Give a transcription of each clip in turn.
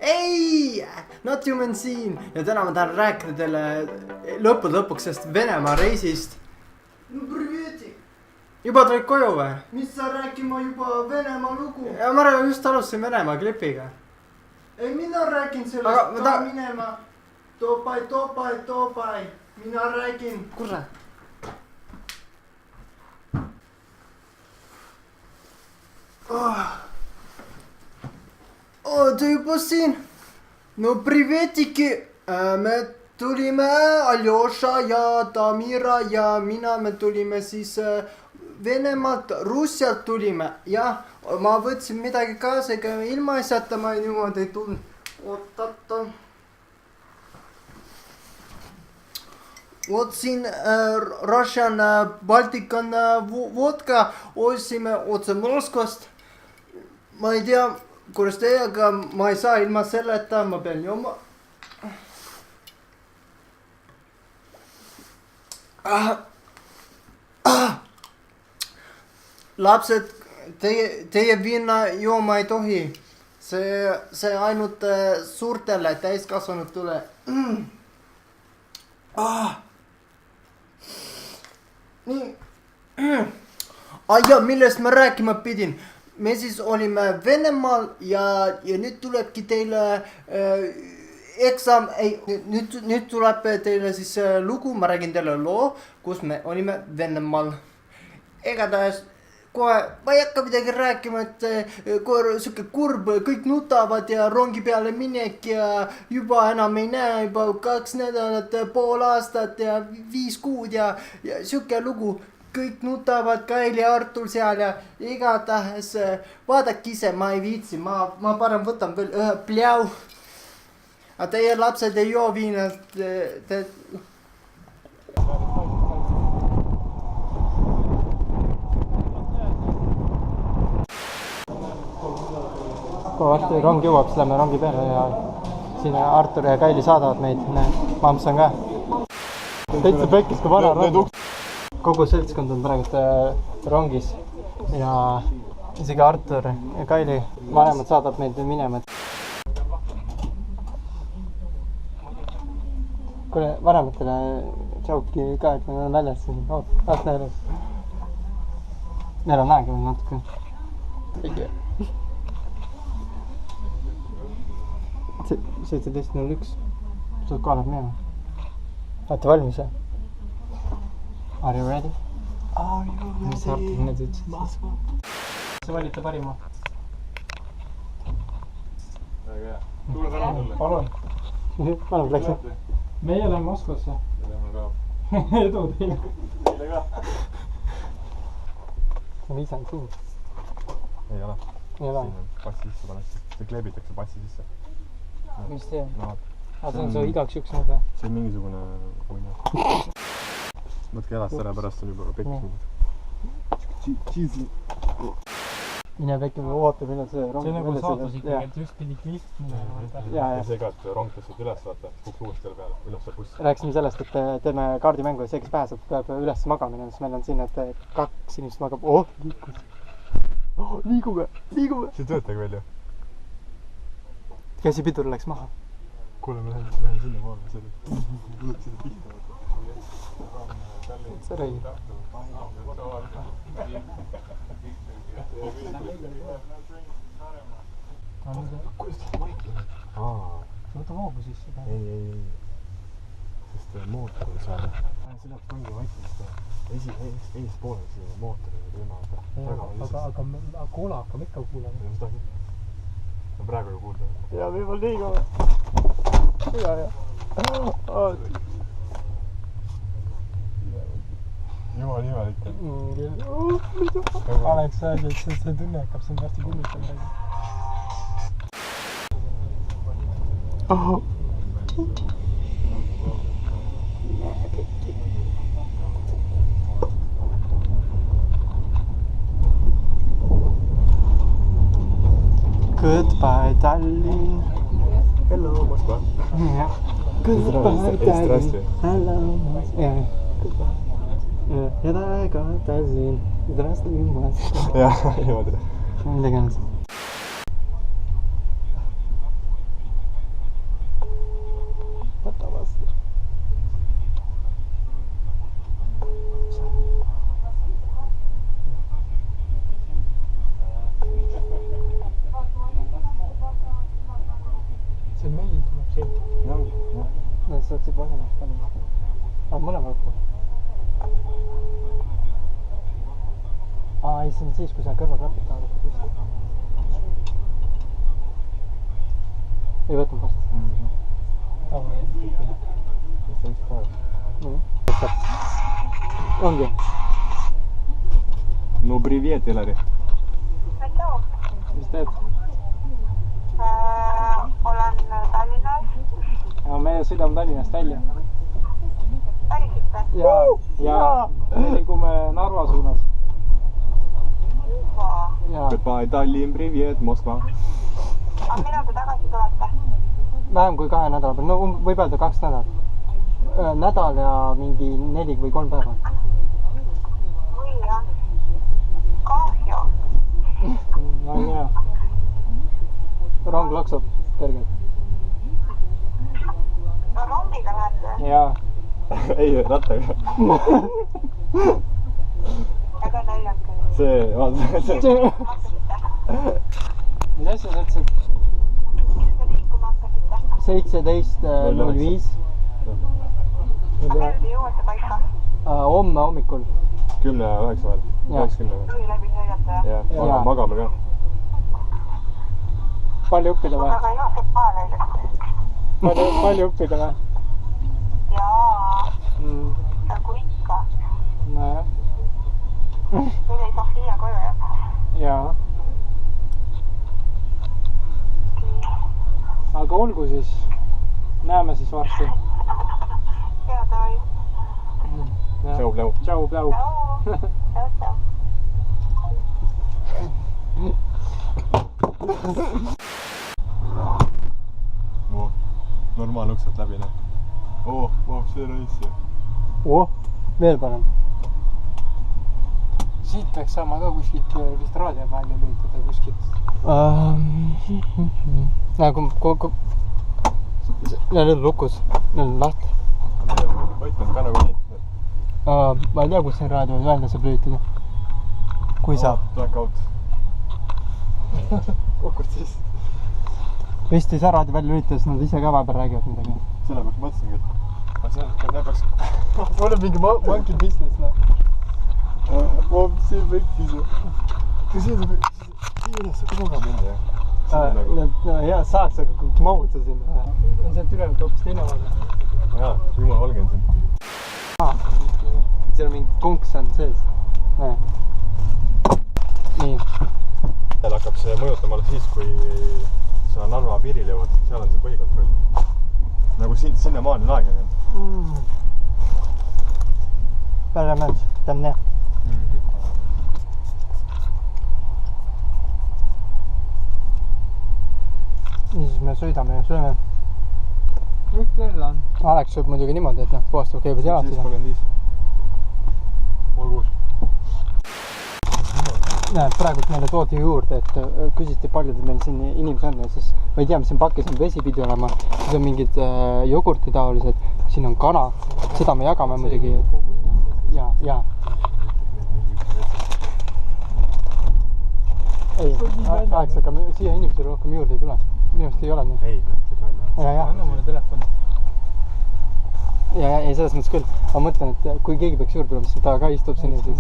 ei, not human siin ja täna ma tahan rääkida teile lõppude lõpuks sellest Venemaa reisist. No priveeti. Juba tulid koju või? Mis sa rääkima juba Venemaa lugu? Ja ma just alustasin Venemaa klipiga. Ei, mina räägin sellest ka minema. Topai. Mina räägin. Kurre. Te juba siin? No privetiki, me tulime Aljoša ja Damira ja mina, me tulime siis Venemaalt, Russialt tulime ja ma võtsin midagi kaasa, ega ilma asjata ma niimoodi ei tulnud. Oot-oot. Vot siin Russian Baltican vodka ostsime otse Moskvast. Ma ei tea, kuidas teie, aga ma ei saa ilma selleta, ma pean jooma. Lapsed, teie viina jooma ei tohi. See ainult suurtele täiskasvanutele. Nii. Ja millest ma rääkima pidin? Me siis olime Venemaal ja nüüd tulebki teile eksam, nüüd tuleb teile siis lugu, ma räägin teile loo, kus me olime Venemaal. Igatahes kohe, ma ei hakka midagi rääkima, et kohe siuke kurb, kõik nutavad ja rongi peale minek ja juba enam ei näe, juba 2 nädalat, pool aastat ja 5 kuud ja siuke lugu. Kõik nutavad, Kail ja Artur seal ja igatahes vaadake ise, ma ei viitsi, ma parem võtan veel ühe pljau. Aga teie lapsed ei joo viina, Kui varsti rong jõuab, siis lähme rongi peale ja siin Artur ja Kaili saadavad meid, mamps on ka. Täitsa pekkis kui vana rong. Kogu seltskond on praegu rongis ja isegi Artur ja Kaili vanemad saadavad meid minema. Kuule, vanematele tšauki ka, et meil on väljas siin. Taas näeles. Neil on aega veel natuke. Tegi. 17.01. Saad kohale minema. Olete valmis või? Are you ready? Are you ready? Mis Artur nüüd ütles? Sa valite parima. Väga hea. Tuule täna mulle. Palun. Palun, läks. Meie oleme Moskvasse. Edu teile. Teile ka. Ma viisan siin. Ei ole. Ei ole. Siin on passi sisse panesti. See kleebitakse passi sisse. Mis see on? No, see on su igaks üks nüüd või? see on mingisugune uine. Võtke jalast ära, pärast on juba pekkis. Cheesy. Mine pekki, ma ootan, millal see rong... See on nagu saatus ikkagi, et just pidi klihtima. Ja see ka, et rong tõstad üles, vaata, kuks uuesti jälle peale, üles see buss. Rääkisime sellest, et teeme kaardimängu ja see, kes pääseb, peab üles magamine, sest meil on siin, et 2 inimest magab. Liikus. Liigume. See ei töötagi veel ju. Käsipidur läks maha. Kuule, ma lähen sinna poole, sinna pihta. See rõi. Kuidas ta maik läheb? Sa võta hoogu sisse. Ei. Sest mootor on seal. See läheb kangi vaikimist. Eespoole see mootor on ilma. Aga koola hakkab ikka kuulema. Seda küll. No praegu ju kuulda. Ja me juba liigume. Ja. Jumal imelik. Alex öeldi, et see tunne hakkab sind varsti kummutama. Goodbye, Tallinn. Hello, Moskva. Goodbye, Tallinn. Hello, Moskva. Goodbye. Ja taega Tallinn. Здравствуй, Moskva. Jah, niimoodi. Midagi on. mõlemal pool. Ei, see on siis, kui sa kõrvaklapid tahad. Ei võtnud vastu. Ongi. No привет, Elari. Mis teed? Olen Tallinnas. Ja me sõidame Tallinnast välja. Pärisite? Ja me liigume Narva suunas. Ja Goodbye, Tallinn, привет, Moskva. Aga millal te tagasi tulete? vähem kui 2 nädala peal. No võib öelda 2 nädalat. Nädal ja mingi 4 või 3 päeva. Või jah. Kahju. No on hea. Rong loksub kergelt. No rongiga lähete? Jaa. Ei, rattaga. Ega näljake. See, vaata, see. Mis asja sa ütlesid? Te liikuma hakkasite? 17.05. Aga te jõuate paika? Homme hommikul. 10 ja 9 vahel. 9-10 vahel. Või läbi sõidate? Ja, magame ka. Palju õppida või? Aga jah, see pae näidati. Palju õppida või? Jaa. Nagu ikka. Nojah. Meil ei Sofia koju jätta. Jaa. Aga olgu siis. Näeme siis varsti. Hea davai. Tšau, pläu. Tšau, pläu. Tšau, tšau. Normaal uksed läbi, näed. See raisse. Veel parem. Siit peaks saama ka kuskilt vist raadio välja lüütada kuskilt. Need on lukus. Need on lahti. Võitmed ka nagu nii. Ma ei tea, kus see raadio välja saab lüütada. Kui saab. Blackout. Kokord siis. Vist ei saa raadio välja lüütada, sest nad ise ka vahepeal räägivad midagi. Sellepärast mõtlesingi, et need peaks... Mul on mingi monkey business, noh. See võkkis ju. Kui see üles saab koga minna, jah. No hea, saaks, aga mahuta sinna. On sealt ülevalt hoopis teine vaade. Jaa, jumal valge on siin. Seal mingi konks on sees. Nii. Seal hakkab see mõjutama siis, kui sa Narva piiril jõuad. Seal on see põhikontroll. Nagu sinna maani on aega jäänud. Väga mõeldes, tam näe. Siis me sõidame ja sööme. Mis kell on? Alex sööb muidugi niimoodi, et puhastab kõigepealt jalad seda. 6.35. Pool 6. Praegult meile toodi juurde, et küsiti paljud meil siin inimesed on ja siis ma ei tea, mis siin pakis on, vesi pidi olema. Siis on mingid jogurti taolised, siin on kana, seda me jagame muidugi. Jaa. Ei, Alex, aga siia inimesele rohkem juurde ei tule. Minu arust ei ole nii. Ei, läksid välja. Anna mulle telefon. Ja, selles mõttes küll. Ma mõtlen, et kui keegi peaks juurde tulema, siis ta ka istub sinna siis.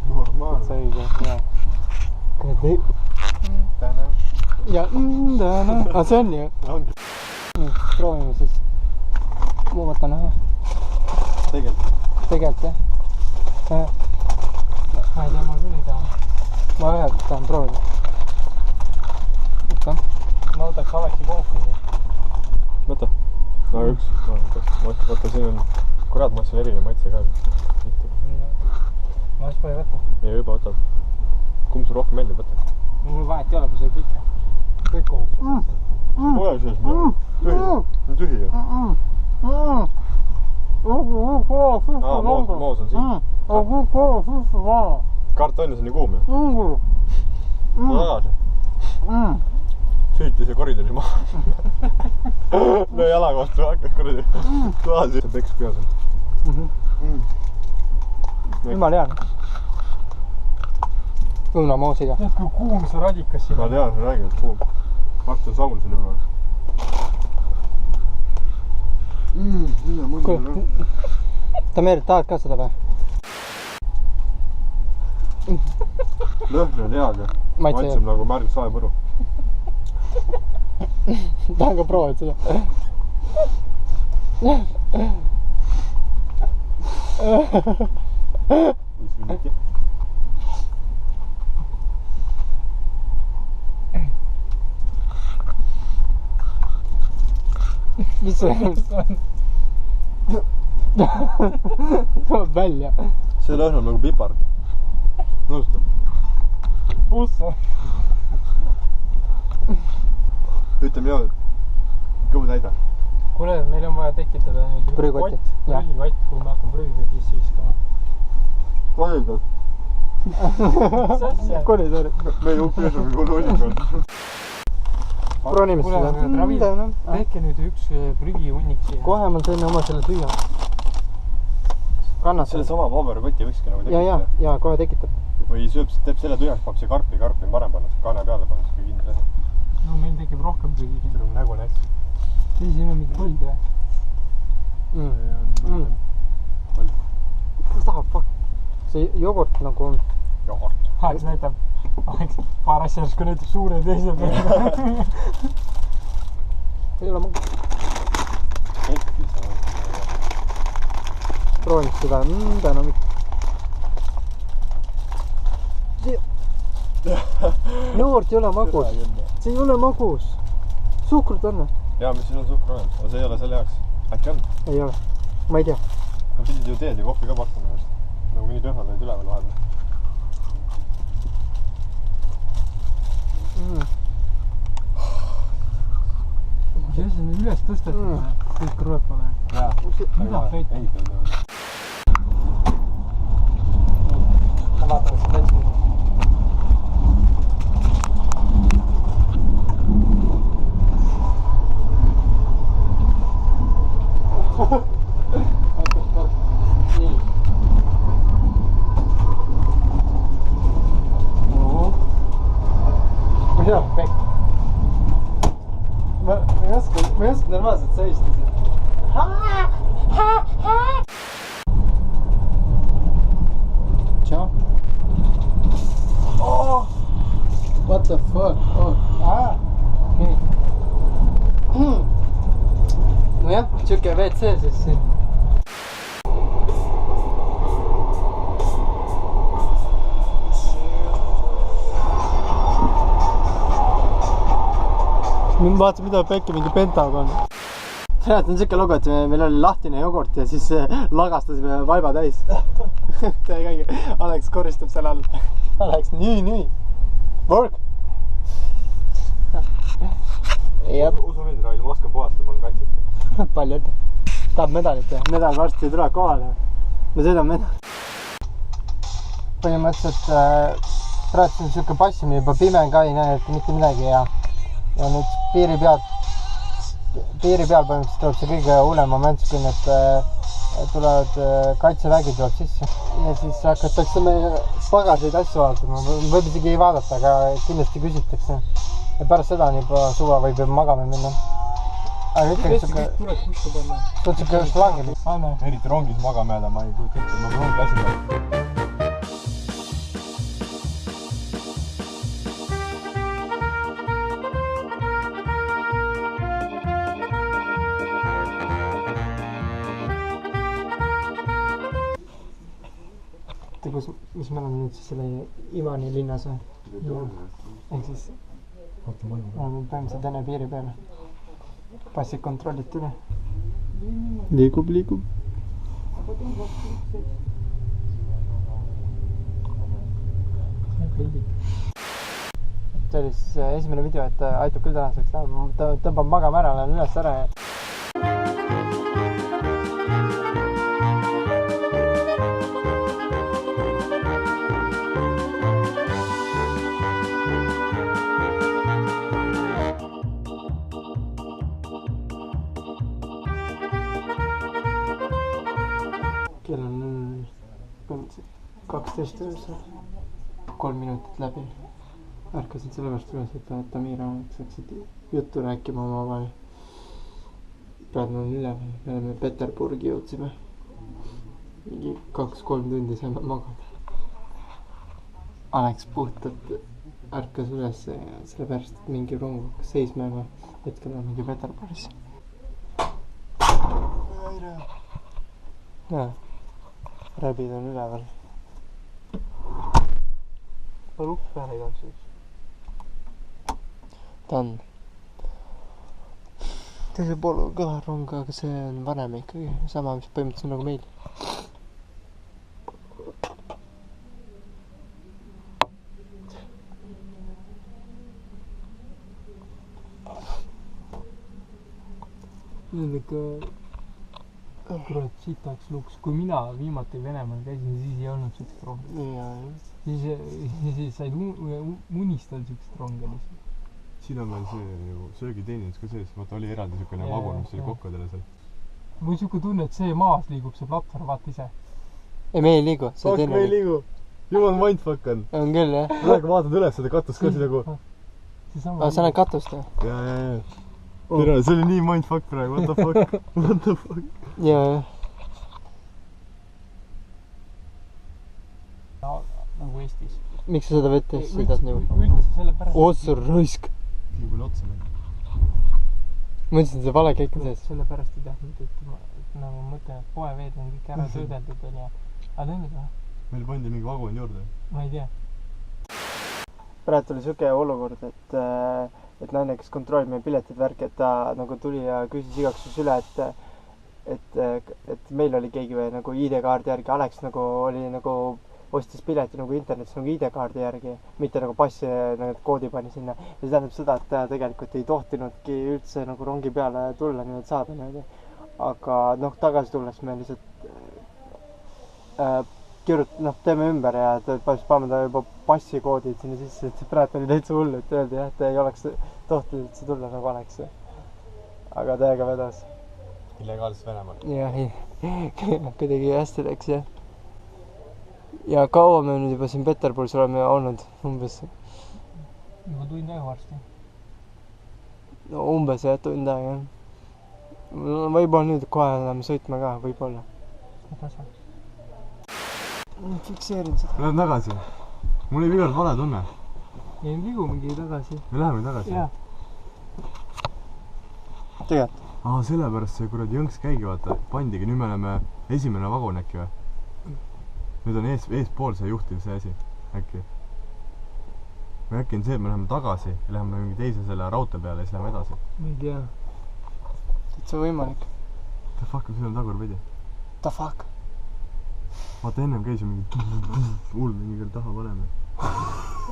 Normaalne. See õige, jaa. Täna. Ja, täna. Aga see on ju. Ongi. Nii, proovime siis. Ma võtan ühe. Tegelikult, jah. Ma ei tea, ma küll ei taha. Ma ühe tahan proovida. Võtan. Ma võtaks Alexi kooki. Võta. No üks. Võta, siin on... Kurat, ma siin erinev maitse ka. Ma siis pole võtta. Ja juba võtab. Kumb sul rohkem meeldib võtta? Mul vahet ei ole, ma söö kõike. Kõik kohub. Pole sees midagi. Tühi ju. Moos on siin. Karton on nii kuum ju. Tagasi. Süüti see koridori maha. Löö jala kohta, hakkad kuradi. Klaasi. See peks peas on. Jumal hea. Õunamoosiga. Tead, kui kuum see radikas siin on. Ma tean, see räägib, et kuum. Mart on saun siin juba. Tamer, tahad ka seda või? Lõhn on heaga. Maitseb nagu märg saepõru. Tahan ka proovida seda. Mis see on? Tuleb välja. See lõhn on nagu pipar. Nõustab. Ussa. Ütleme niimoodi, kõhu täida. Kuule, meil on vaja tekitada nüüd prügikott, kui me hakkame prügiga sisse viskama. Koridor. Koridor. Meil uppies on kui lollikond. Proonime seda. Tehke nüüd üks prügihunnik siia. Kohe ma teen oma selle tühja. Kannad selle sama paberkoti võikski nagu tekitada. Ja kohe tekitab. Või teeb selle tühjaks, paneb see karpi on parem panna, see kaane peale panna, see kindel asi. No meil tekib rohkem prügi. See on nägu näks. Siin on mingi põld või? Tahab fuck. See jogurt nagu on. Jogurt. Aeg näitab. Paar asja järsku näitab suured teised. Ei ole magu. Proovin seda. Täna mitte. Jogurt ei ole magus. See ei ole magus. Suhkrut on. Jaa, mis siin on suhkur olemas, aga see ei ole selle jaoks. Äkki on? Ei ole. Ma ei tea. Nad pidid ju teed ja kohvi ka pakkuma just. Nagu mingid rühmad olid üleval vahepeal. See asi on üles tõstetud. Kõik rõõpale. Jaa. Mida peit? Ei tõi. Ma vaatan seda täitsa. Nii. Mida pekk? Ma ei oska normaalselt seista siin. Tšau. Oh! What the fuck? Oh. Nii. Nojah, siuke WC siis siin. Nüüd vaatasin, mida pekki mingi Pentagon. Tead, on siuke lugu, et meil oli lahtine jogurt ja siis lagastasime vaiba täis. Teie käige, Alex koristab selle all. Alex, nii. Work! Usu mind, Rail, ma oskan puhasta, ma olen kaitset. Palju ütleb. Tahab medalit ja medal varsti tuleb kohale. Me sõidame medal. Põhimõtteliselt praegu on siuke passimine juba pime ka, ei näe mitte midagi ja nüüd piiri peal põhimõtteliselt tuleb see kõige hullem moment, kui need tulevad kaitsevägi tuleb sisse ja siis hakatakse meie pagaseid asju vaatama. Võib isegi ei vaadata, aga kindlasti küsitakse. Ja pärast seda on juba suva võib juba magama minna. Aga ikkagi siuke... Tuleb kustu panna. Tuleb siuke just langeb. Eriti rongis magama jääda, ma ei kujuta ette, ma rongi lasin. Mis me oleme nüüd siis selle Ivani linnas või? Ehk siis oleme põhimõtteliselt enne piiri peale. Passid kontrolliti üle. Liigub. See oli siis esimene video, et aitab küll tänaseks. Tõmbab magama ära, lähen üles ära ja... Kell on 12:09, 3 minutit läbi. Ärkasin sellepärast üles, et Tamira saaksid juttu rääkima omavahel. praegu on üleval, me oleme Peterburgi jõudsime. Mingi 2-3 tundi saime magada. Alex puhtalt ärkas üles ja sellepärast, et mingi rong hakkas seisma ja hetkel on mingi Peterburis. Näe, räbid on üleval. Pane uks peale igaks juhuks. Ta on. Teisel pool on kõva rong, aga see on vanem ikkagi. Sama, mis põhimõtteliselt nagu meil. Nüüd ikka kurat sitaks luks. Kui mina viimati Venemaal käisin, siis ei olnud siukest rongi. Siis said unistada siukest rongi lihtsalt. Siin on meil see söögiteenindus ka sees. Vaata, oli eraldi siukene vagun, mis oli kokkadele seal. Mul siuke tunne, et see maas liigub, see platvorm vaata ise. Ei, me ei liigu. Fuck, me ei liigu. Jumal mindfuck on. On küll, jah. Praegu vaatad üles seda katust ka nagu. Aga sa näed katust, jah? Jaa. Tere, see oli nii mindfuck praegu. What the fuck? What the fuck? Jaa. Nagu Eestis. Miks sa seda vettes sõidad nagu? Üldse sellepärast. Otsur raisk. Nii palju otsa meil. Ma ütlesin, see vale kõik on sees. Sellepärast ei tahtnud, et nagu mõtlen, et poeveed on kõik ära töödeldud on ja... Aga tõengi või? Meil pandi mingi vagun juurde. Ma ei tea. Praegu oli siuke olukord, et naine, kes kontrollib meie piletid värki, et ta nagu tuli ja küsis igaks juhus üle, et meil oli keegi või nagu ID-kaardi järgi. Alex nagu oli nagu ostis pileti nagu internetis nagu ID-kaardi järgi, mitte nagu passi nagu koodi pani sinna. Ja see tähendab seda, et ta tegelikult ei tohtinudki üldse nagu rongi peale tulla niimoodi saada niimoodi. Aga noh, tagasi tulles me lihtsalt teeme ümber ja paneme ta juba passikoodid sinna sisse, et praegu oli täitsa hull, et öeldi jah, et ei oleks tohtinud üldse tulla nagu Alex. Aga täiega vedas. Illegaalselt Venemaal. Jah, kuidagi hästi läks jah. Ja kaua me nüüd juba siin Peterburis oleme olnud umbes? Juba tund aega varsti. No umbes jah, tund aega jah. Võib-olla nüüd kohe läheme sõitma ka, võib-olla. Fikseerin seda. Me läheme tagasi. Mul ei vigard vale tunne. Ei, liigumegi tagasi. Me läheme tagasi. Jah. Tegelikult. Sellepärast see kuradi jõnks käigi, vaata, pandigi, nüüd me oleme esimene vagun äkki või? Nüüd on eespool see juhtiv see asi, äkki. Või äkki on see, et me läheme tagasi ja läheme mingi teise selle raudtee peale ja siis läheme edasi. Ma ei tea. See võimalik. The fuck, mis on tagurpidi? The fuck? Vaata, ennem käis ju mingi hull mingi küll taha paneme.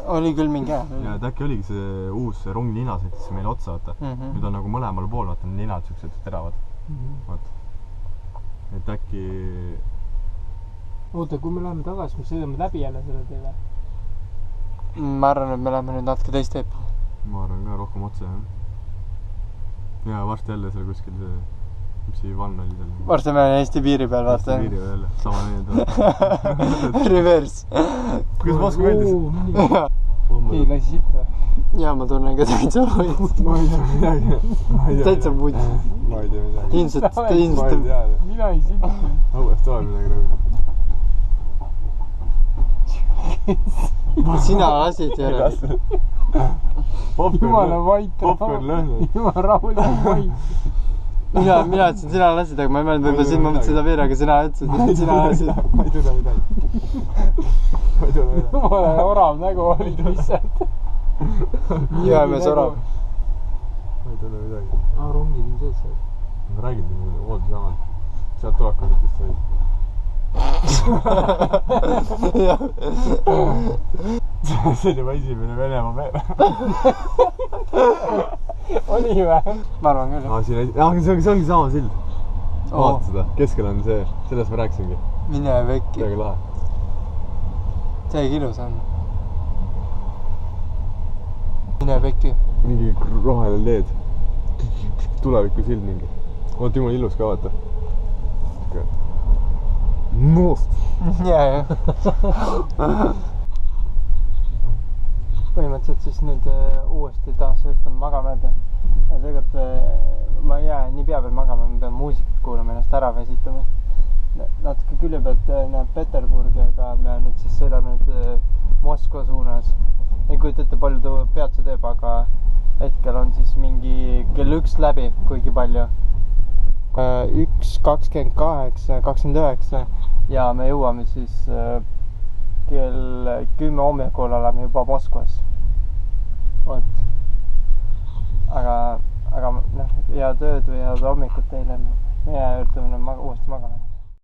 Oli küll mingi jah. Ja et äkki oligi see uus rongnina sõitis meile otsa, vaata. Nüüd on nagu mõlemal pool, vaata, ninad siuksed teravad. Vaata. Et äkki... Oota, kui me läheme tagasi, me sõidame läbi jälle selle teele? Ma arvan, et me läheme nüüd natuke teist teed. Ma arvan ka rohkem otse, jah. Ja varsti jälle seal kuskil see, mis see vann oli seal. Varsti me oleme Eesti piiri peal, vaata. Eesti piiri peal jälle, sama need. Reverse. Kuidas Moskva meeldis? Ei, lasi sitta. Jaa, ma tunnen ka täitsa võit. Ma ei tea midagi. Täitsa võit. Ma ei tea midagi. Ilmselt. Ma ei tea. Mina ei sitta. Õuest tuleb midagi nagu. Sina lasid järele. Jumala vait. Popcorn lõhnud. Jumala rahulik vait. Mina ütlesin, sina lasid, aga ma ei mõelnud, võib-olla siin ma mõtlesin seda veere, aga sina ütlesid, et sina lasid. Ma ei tunne midagi. Ma ei tunne midagi. Jumala orav nägu oli lihtsalt. Jõemees orav. Ma ei tunne midagi. Rongid on sees seal. Ma räägin teile oodusjamal. Sealt tulekorditest või. See on juba esimene Venemaa päev. Oli või? Ma arvan küll. See ongi sama sild. Vaata seda, keskel on see, sellest ma rääkisingi. Mine vekki. Täiega lahe. Täiega ilus on. Mine vekki. Mingi roheline LED. Tuleviku sild mingi. Oot, jumala ilus ka, vaata. Nost! Jaa. Põhimõtteliselt siis nüüd uuesti taas üritame magama jääda. Ja seekord ma ei jää nii pea peal magama, ma pean muusikat kuulama, ennast ära väsitama. Natuke külje pealt näeb Peterburgi, aga me nüüd siis sõidame nüüd Moskva suunas. Ei kujuta ette, palju peatuse teeb, aga hetkel on siis mingi kell 1 läbi, kuigi palju. 1:28, 29 ja me jõuame siis kell 10 hommikul oleme juba Moskvas. Vot. Aga noh, head ööd või head hommikut teile. Meie ütleme uuesti magama.